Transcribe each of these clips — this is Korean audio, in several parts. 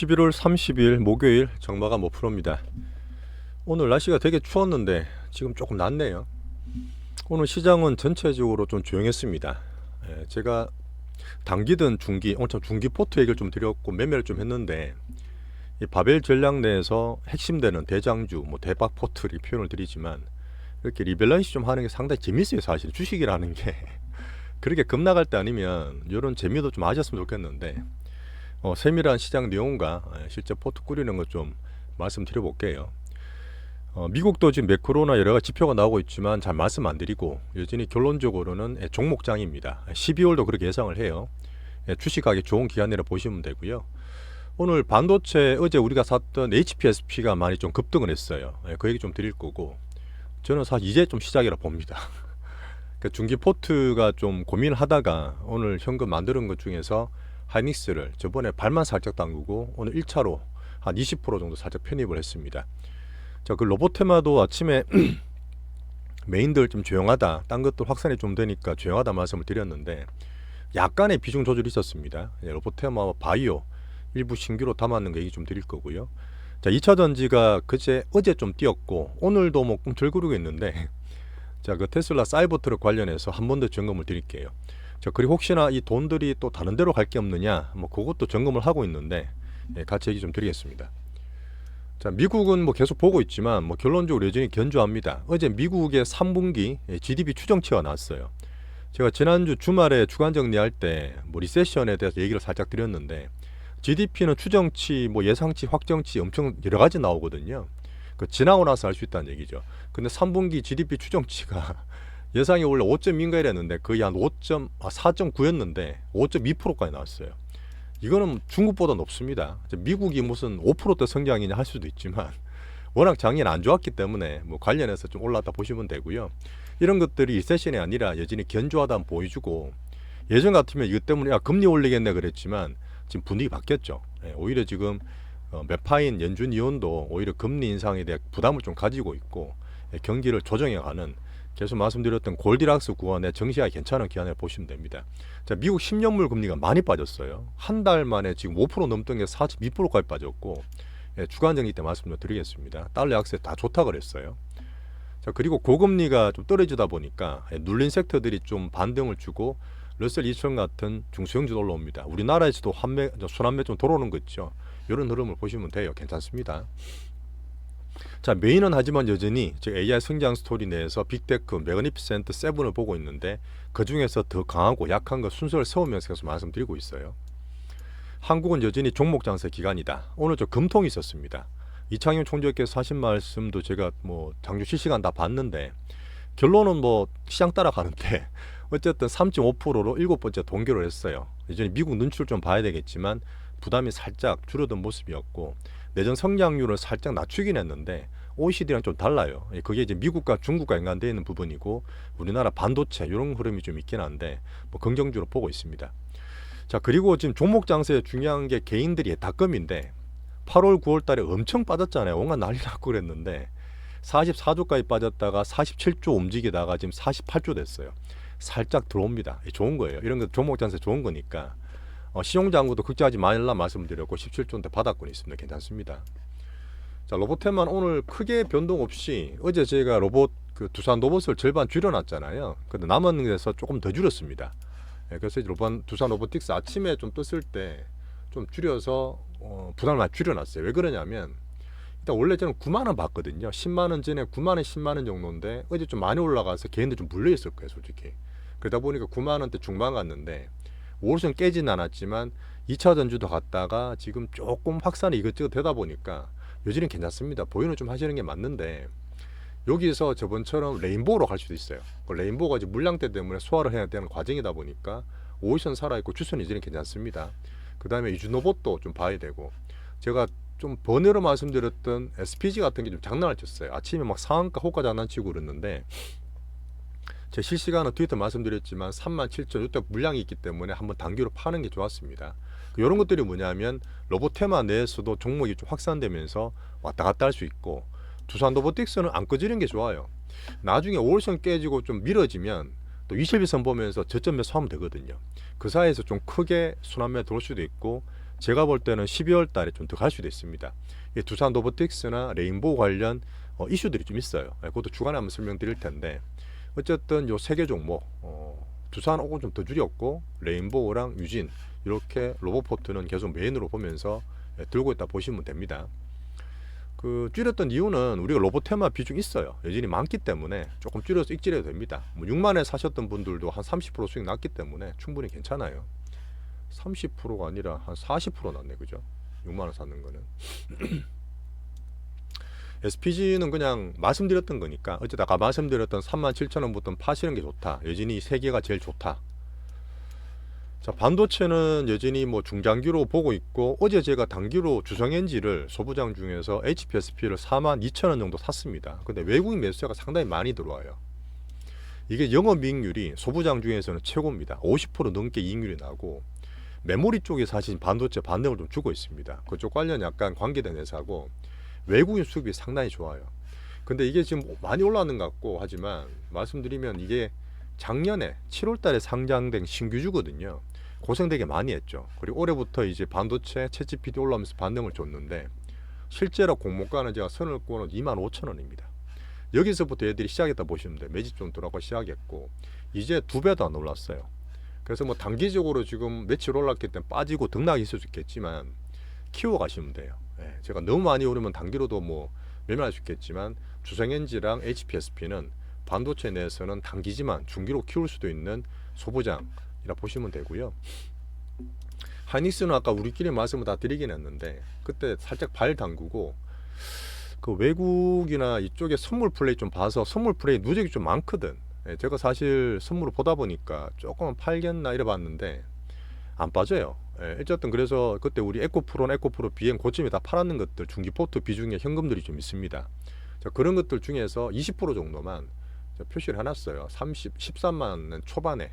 11월 30일 목요일 정마감 5%입니다. 오늘 날씨가 되게 추웠는데 지금 조금 낫네요. 오늘 시장은 전체적으로 좀 조용했습니다. 제가 단기든 중기, 오늘 참 중기 포트 얘기를 좀 드렸고 매매를 좀 했는데 이 바벨 전략 내에서 핵심되는 대장주, 대박 포트 이 표현을 드리지만 이렇게 리밸런스 좀 하는 게 상당히 재밌어요. 사실 주식이라는 게 그렇게 급락할 때 아니면 이런 재미도 좀 아셨으면 좋겠는데 세밀한 시장 내용과 실제 포트 꾸리는 것 좀 말씀드려 볼게요. 미국도 지금 매크로나 여러 가지 지표가 나오고 있지만 잘 말씀 안 드리고 여전히 결론적으로는 종목장입니다. 12월도 그렇게 예상을 해요. 주식하기 좋은 기간이라 보시면 되고요. 오늘 반도체 어제 우리가 샀던 HPSP가 많이 좀 급등을 했어요. 그 얘기 좀 드릴 거고 저는 사실 이제 좀 시작이라 봅니다. 중기 포트가 좀 고민을 하다가 오늘 현금 만드는 것 중에서 하이닉스를 저번에 발만 살짝 담그고 오늘 1차로 한 20% 정도 살짝 편입을 했습니다. 자, 그 로보테마도 아침에 메인들 좀 조용하다, 딴 것도 확산이 좀 되니까 조용하다 말씀을 드렸는데 약간의 비중 조절이 있었습니다. 로보테마와 바이오 일부 신규로 담았는 거 얘기 좀 드릴 거고요. 자, 2차 전지가 어제 좀 뛰었고 오늘도 뭐 덜그르고 있는데 자, 그 테슬라 사이버트럭 관련해서 한 번 더 점검을 드릴게요. 자, 그리고 혹시나 이 돈들이 또 다른 데로 갈 게 없느냐, 그것도 점검을 하고 있는데 같이 얘기 좀 드리겠습니다. 자, 미국은 계속 보고 있지만 결론적으로 여전히 견조합니다. 어제 미국의 3분기 GDP 추정치가 나왔어요. 제가 지난주 주말에 주간 정리할 때 리세션에 대해서 얘기를 살짝 드렸는데 GDP는 추정치, 예상치, 확정치 엄청 여러 가지 나오거든요. 지나고 나서 알 수 있다는 얘기죠. 근데 3분기 GDP 추정치가 예상이 원래 5.2인가 이랬는데 거의 한 4.9였는데 5.2%까지 나왔어요. 이거는 중국보다 높습니다. 미국이 무슨 5%대 성장이냐 할 수도 있지만 워낙 작년에 안 좋았기 때문에 관련해서 좀 올랐다 보시면 되고요. 이런 것들이 리세션이 아니라 여전히 견조하다 보여주고 예전 같으면 이것 때문에 금리 올리겠네 그랬지만 지금 분위기 바뀌었죠. 오히려 지금 메파인 연준위원도 오히려 금리 인상에 대해 부담을 좀 가지고 있고 경기를 조정해가는 계속 말씀드렸던 골디락스 구간의 정시가 괜찮은 기간을 보시면 됩니다. 자, 미국 10년물 금리가 많이 빠졌어요. 한 달 만에 지금 5% 넘던 게 42%까지 빠졌고 주간 정리 때 말씀 좀 드리겠습니다. 달러 약세 다 좋다 그랬어요. 자, 그리고 고금리가 좀 떨어지다 보니까 눌린 섹터들이 좀 반등을 주고 러셀 2000 같은 중소형주도 올라옵니다. 우리나라에서도 순환매 좀 들어오는 거 있죠. 이런 흐름을 보시면 돼요. 괜찮습니다. 자, 메인은 하지만 여전히 AI 성장 스토리 내에서 빅테크, 매그니피센트 7을 보고 있는데 그 중에서 더 강하고 약한 거 순서를 세우면서 계속 말씀드리고 있어요. 한국은 여전히 종목 장세 기간이다. 오늘 금통이 있었습니다. 이창용 총재께서 하신 말씀도 제가 장주 실시간 다 봤는데 결론은 시장 따라가는데 어쨌든 3.5%로 7번째 동결을 했어요. 여전히 미국 눈치를 좀 봐야 되겠지만 부담이 살짝 줄어든 모습이었고 내전 성장률을 살짝 낮추긴 했는데 OECD랑 좀 달라요. 그게 이제 미국과 중국과 연관되어 있는 부분이고 우리나라 반도체 이런 흐름이 좀 있긴 한데 긍정적으로 보고 있습니다. 자, 그리고 지금 종목 장세에 중요한 게 개인들이 예탁금인데 8월 9월 달에 엄청 빠졌잖아요. 온갖 난리 났고 그랬는데 44조까지 빠졌다가 47조 움직이다가 지금 48조 됐어요. 살짝 들어옵니다. 좋은 거예요. 이런 거 종목 장세 좋은 거니까 시용장구도 극지하지 말라 말씀드렸고 17조인데 바닥권이 있습니다. 괜찮습니다. 자, 로봇테만 오늘 크게 변동 없이 어제 제가 두산 로봇을 절반 줄여놨잖아요. 근데 남은 데서 조금 더 줄였습니다. 그래서 두산 로보틱스 아침에 좀 떴을 때 좀 줄여서 부담을 많이 줄여놨어요. 왜 그러냐면 일단 원래 저는 9만원 봤거든요. 10만원 전에 9만원 10만원 정도인데 어제 좀 많이 올라가서 개인들 좀 물려있을 거예요. 솔직히 그러다 보니까 9만원대 중반 갔는데 5월선 깨진 않았지만 2차 전주도 갔다가 지금 조금 확산이 이것저것 되다 보니까 여전히 괜찮습니다. 보유는 좀 하시는 게 맞는데 여기서 저번처럼 레인보우로 갈 수도 있어요. 레인보우가 이제 물량대 때문에 소화를 해야 되는 과정이다 보니까 5일선 살아있고 주선 여전히 괜찮습니다. 그 다음에 이주노봇도 좀 봐야 되고 제가 좀 번외로 말씀드렸던 SPG 같은 게 좀 장난을 쳤어요. 아침에 상한가 호가 장난치고 그랬는데 제 실시간은 트위터 말씀드렸지만 37,000 이때 물량이 있기 때문에 한번 단기로 파는 게 좋았습니다. 이런 것들이 뭐냐면 로봇테마 내에서도 종목이 좀 확산되면서 왔다 갔다 할 수 있고 두산 로보틱스는 안 꺼지는 게 좋아요. 나중에 5월선 깨지고 좀 미뤄지면 또 20일선 보면서 저점 매수하면 되거든요. 그 사이에서 좀 크게 순환매 들어올 수도 있고 제가 볼 때는 12월 달에 좀 더 갈 수도 있습니다. 두산 로보틱스나 레인보우 관련 이슈들이 좀 있어요. 그것도 주간에 한번 설명드릴 텐데 어쨌든 요 세 개 종목 두산하고 좀 더 줄였고 레인보우랑 유진 이렇게 로보포트는 계속 메인으로 보면서 들고 있다 보시면 됩니다. 그 줄였던 이유는 우리가 로봇 테마 비중 있어요. 여전히 많기 때문에 조금 줄여서 익질해도 됩니다. 뭐 6만에 사셨던 분들도 한 30% 수익 났기 때문에 충분히 괜찮아요. 30%가 아니라 한 40% 났네, 그죠? 6만원 샀는 거는. SPG는 그냥 말씀드렸던 거니까 어쨌든 아까 말씀드렸던 37,000원부터 파시는 게 좋다. 여전히 이 세 개가 제일 좋다. 자, 반도체는 여전히 뭐 중장기로 보고 있고 어제 제가 단기로 주성엔지를 소부장 중에서 HPSP를 42,000원 정도 샀습니다. 근데 외국인 매수자가 상당히 많이 들어와요. 이게 영업이익률이 소부장 중에서는 최고입니다. 50% 넘게 이익률이 나고 메모리 쪽에 사실 반도체 반등을 좀 주고 있습니다. 그쪽 관련 약간 관계된 회사고 외국인 수급이 상당히 좋아요. 근데 이게 지금 많이 올라왔는 것 같고 하지만 말씀드리면 이게 작년에 7월 달에 상장된 신규주거든요. 고생 되게 많이 했죠. 그리고 올해부터 이제 반도체 챗GPT 올라오면서 반등을 줬는데 실제로 공모가는 제가 선을 그어놓은 25,000원입니다. 여기서부터 얘들이 시작했다 보시면 돼요. 매집 좀 들어가고 시작했고 이제 2배도 안 올랐어요. 그래서 뭐 단기적으로 지금 며칠 올랐기 때문에 빠지고 등락이 있을 수 있겠지만 키워 가시면 돼요. 제가 너무 많이 오르면 단기로도 뭐 매매할 수 있겠지만 주성엔지랑 HPSP는 반도체 내에서는 단기지만 중기로 키울 수도 있는 소부장이라 보시면 되고요. 하이닉스는 아까 우리끼리 말씀을 다 드리긴 했는데 그때 살짝 발 담그고 그 외국이나 이쪽에 선물 플레이 좀 봐서 선물 플레이 누적이 좀 많거든. 제가 사실 선물을 보다 보니까 조금 팔겠나 이래 봤는데 안 빠져요. 어쨌든 그래서 그때 우리 에코프로나 에코프로 BM 고점에 다 팔았는 것들 중기포트 비중에 현금들이 좀 있습니다. 자, 그런 것들 중에서 20% 정도만 표시를 해놨어요. 13만 원 초반에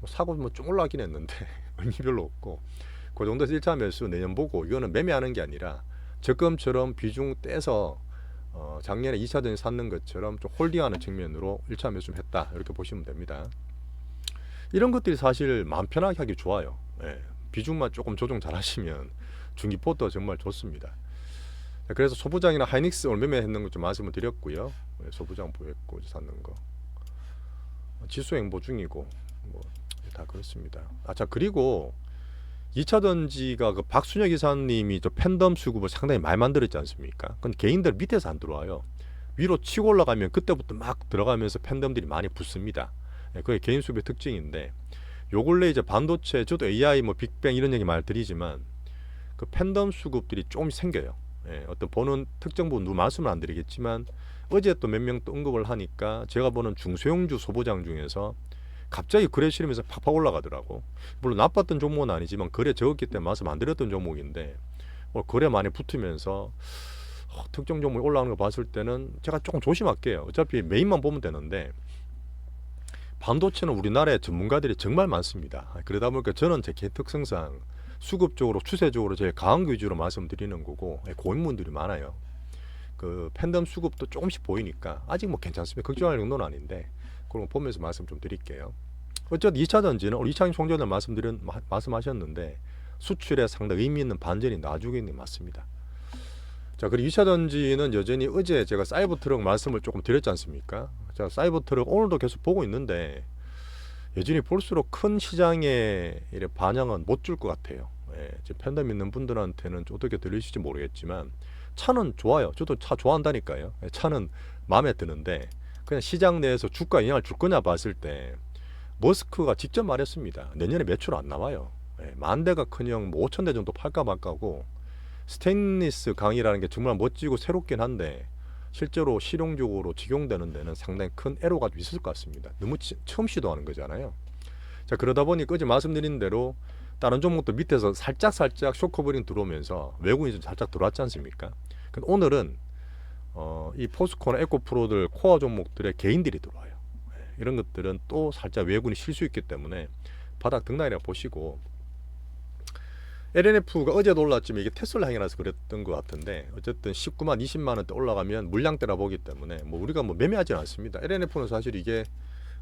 사고 뭐 좀 올라가긴 했는데 의미 별로 없고 그 정도에서 1차 매수 내년 보고 이거는 매매하는 게 아니라 적금처럼 비중 떼서 작년에 2차전에 샀는 것처럼 좀 홀딩하는 측면으로 1차 매수 좀 했다 이렇게 보시면 됩니다. 이런 것들이 사실 마음 편하게 하기 좋아요. 비중만 조금 조정 잘 하시면 중기포트 정말 좋습니다. 그래서 소부장이나 하이닉스 오늘 매매했는 거 좀 말씀을 드렸고요. 소부장 보였고 샀는 거 지수 행보 중이고 뭐 다 그렇습니다. 자, 그리고 2차 전지가 그 박순혁 이사님이 저 팬덤 수급을 상당히 많이 만들었지 않습니까? 근데 개인들 밑에서 안 들어와요. 위로 치고 올라가면 그때부터 막 들어가면서 팬덤들이 많이 붙습니다. 그게 개인 수급의 특징인데 요 근래 이제 반도체 저도 AI 뭐 빅뱅 이런 얘기 많이 드리지만 그 팬덤 수급들이 조금씩 생겨요. 어떤 보는 특정 부분 누구 말씀을 안 드리겠지만 어제 또 몇 명 또 언급을 하니까 제가 보는 중소형주 소보장 중에서 갑자기 거래 실으면서 팍팍 올라가더라고. 물론 나빴던 종목은 아니지만 거래 적었기 때문에 말씀 안 드렸던 종목인데 거래 많이 붙으면서 특정 종목이 올라가는 거 봤을 때는 제가 조금 조심할게요. 어차피 메인만 보면 되는데 반도체는 우리나라에 전문가들이 정말 많습니다. 그러다 보니까 저는 제 개인 특성상 수급적으로 추세적으로 제일 강한 위주로 말씀드리는 거고 고인분들이 많아요. 그 팬덤 수급도 조금씩 보이니까 아직 뭐 괜찮습니다. 걱정할 정도는 아닌데 그런 거 보면서 말씀 좀 드릴게요. 어쨌든 2차 전지는 우리 이창희 총재님 말씀하셨는데 수출에 상당히 의미 있는 반전이 나중에 있는 게 맞습니다. 자, 그리고 2차 전지는 여전히 어제 제가 사이버 트럭 말씀을 조금 드렸지 않습니까? 자, 사이버 트럭 오늘도 계속 보고 있는데 여전히 볼수록 큰 시장의 반영은 못 줄 것 같아요. 지금 팬덤 있는 분들한테는 어떻게 들리실지 모르겠지만 차는 좋아요. 저도 차 좋아한다니까요. 차는 마음에 드는데 그냥 시장 내에서 주가 영향을 줄 거냐 봤을 때 머스크가 직접 말했습니다. 내년에 매출 안 나와요. 만 대가 커녕 뭐 5천 대 정도 팔까 말까고 스테인리스 강이라는 게 정말 멋지고 새롭긴 한데 실제로 실용적으로 적용되는 데는 상당히 큰 애로가 있을 것 같습니다. 너무 처음 시도하는 거잖아요. 자, 그러다 보니까 어제 말씀드린 대로 다른 종목도 밑에서 살짝 쇼커버링 들어오면서 외국인이 좀 살짝 들어왔지 않습니까? 근데 오늘은 이 포스코나 에코프로들 코어 종목들의 개인들이 들어와요. 이런 것들은 또 살짝 외국인이 쉴 수 있기 때문에 바닥 등락이라고 보시고 LNF가 어제도 올랐지만 이게 테슬라 향이라서 그랬던 것 같은데 어쨌든 19만 20만 원대 올라가면 물량대라 보기 때문에 뭐 우리가 뭐 매매하지는 않습니다. LNF는 사실 이게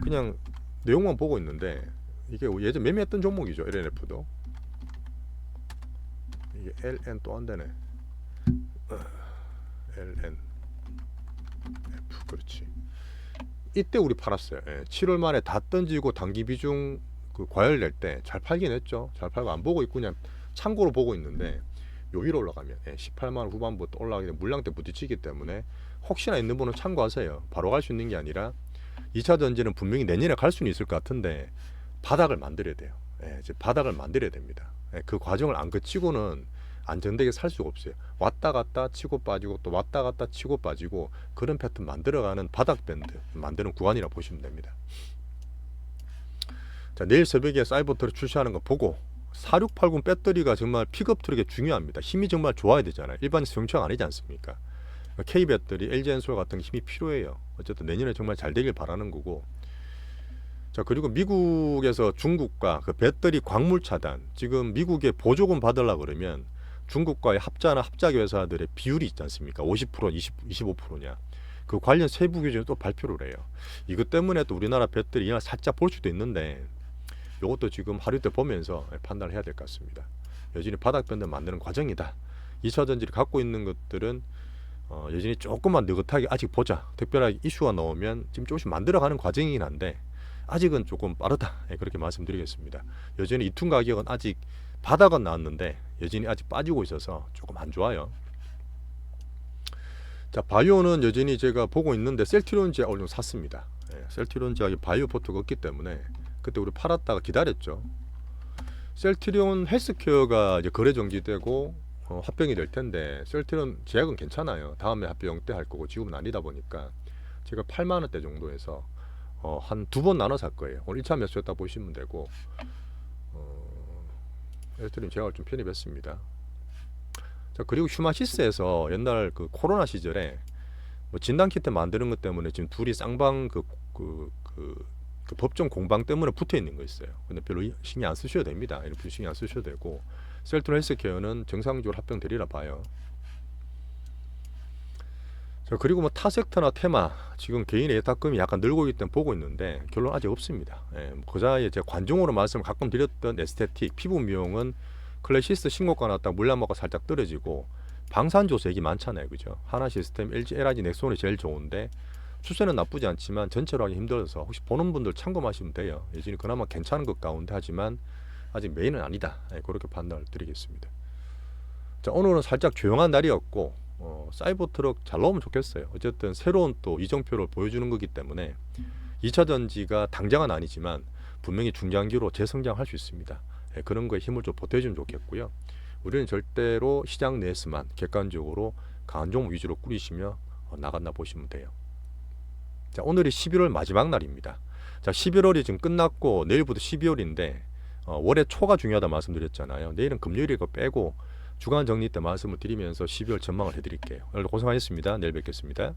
그냥 내용만 보고 있는데 이게 예전 매매했던 종목이죠. LNF도 이게 LN 또 안 되네. LN F 그렇지. 이때 우리 팔았어요. 7월 말에 다 던지고 단기 비중 그 과열 낼 때 잘 팔긴 했죠. 잘 팔고 안 보고 있고 그냥 참고로 보고 있는데 요 위로 올라가면 18만 원 후반부터 올라가게 되면 물량 때 부딪히기 때문에 혹시나 있는 분은 참고하세요. 바로 갈 수 있는 게 아니라 2차 전지는 분명히 내년에 갈 수는 있을 것 같은데 바닥을 만들어야 돼요. 이제 바닥을 만들어야 됩니다. 그 과정을 안 거치고는 안정되게 살 수가 없어요. 왔다 갔다 치고 빠지고 또 왔다 갔다 치고 빠지고 그런 패턴 만들어가는 바닥 밴드 만드는 구간이라 보시면 됩니다. 자, 내일 새벽에 사이버트럭 출시하는 거 보고 4680 배터리가 정말 픽업 트럭에 중요합니다. 힘이 정말 좋아야 되잖아요. 일반 수용차가 아니지 않습니까? K 배터리, LG 엔솔 같은 힘이 필요해요. 어쨌든 내년에 정말 잘 되길 바라는 거고. 자, 그리고 미국에서 중국과 그 배터리 광물 차단, 지금 미국에 보조금 받으려고 그러면 중국과의 합자나 합작 회사들의 비율이 있지 않습니까? 50%, 25%냐. 그 관련 세부 규정을 또 발표를 해요. 이것 때문에 또 우리나라 배터리 이날 살짝 볼 수도 있는데 이것도 지금 하루 때 보면서 판단을 해야 될 것 같습니다. 여전히 바닥 밴드 만드는 과정이다. 2차 전지를 갖고 있는 것들은 여전히 조금만 느긋하게 아직 보자. 특별하게 이슈가 나오면 지금 조금씩 만들어가는 과정이긴 한데 아직은 조금 빠르다. 그렇게 말씀드리겠습니다. 여전히 이툰 가격은 아직 바닥은 나왔는데 여전히 아직 빠지고 있어서 조금 안 좋아요. 자, 바이오는 여전히 제가 보고 있는데 셀트리온 제약을 좀 샀습니다. 셀트리온 제약이 바이오 포트가 없기 때문에 그때 우리 팔았다가 기다렸죠. 셀트리온 헬스케어가 이제 거래 정지되고 합병이 될 텐데 셀트리온 제약은 괜찮아요. 다음에 합병 때 할 거고 지금은 아니다 보니까 제가 8만 원대 정도에서 한 두 번 나눠 살 거예요. 오늘 1차 매수했다 보시면 되고 셀트리온 제약을 좀 편입했습니다. 자, 그리고 휴마시스에서 옛날 그 코로나 시절에 뭐 진단키트 만드는 것 때문에 지금 둘이 쌍방 그 법정 공방 때문에 붙어 있는 거 있어요. 근데 별로 신경 안 쓰셔도 됩니다. 이런 신경 안 쓰셔도 되고 셀트리온 헬스케어는 정상적으로 합병되리라 봐요. 자, 그리고 뭐 타 섹터나 테마 지금 개인의 예탁금이 약간 늘고 있기 때문에 보고 있는데 결론 아직 없습니다. 그 자리에 제가 관종으로 말씀을 가끔 드렸던 에스테틱, 피부 미용은 클래시스 신고가 나왔다가 물량먹고 살짝 떨어지고 방산조소 얘기 많잖아요. 그죠? 하나시스템, LG, LG 넥손이 제일 좋은데 추세는 나쁘지 않지만 전체로 하기 힘들어서 혹시 보는 분들 참고하시면 돼요. 예전에 그나마 괜찮은 것 가운데 하지만 아직 메인은 아니다. 그렇게 판단을 드리겠습니다. 자, 오늘은 살짝 조용한 날이었고 사이버트럭 잘 나오면 좋겠어요. 어쨌든 새로운 또 이정표를 보여주는 거기 때문에 2차 전지가 당장은 아니지만 분명히 중장기로 재성장할 수 있습니다. 그런 거에 힘을 좀 보태주면 좋겠고요. 우리는 절대로 시장 내에서만 객관적으로 강한 종목 위주로 꾸리시며 나간다 보시면 돼요. 자, 오늘이 11월 마지막 날입니다. 자, 11월이 지금 끝났고 내일부터 12월인데 월의 초가 중요하다 말씀드렸잖아요. 내일은 금요일이고 빼고 주간 정리 때 말씀을 드리면서 12월 전망을 해드릴게요. 오늘 고생하셨습니다. 내일 뵙겠습니다.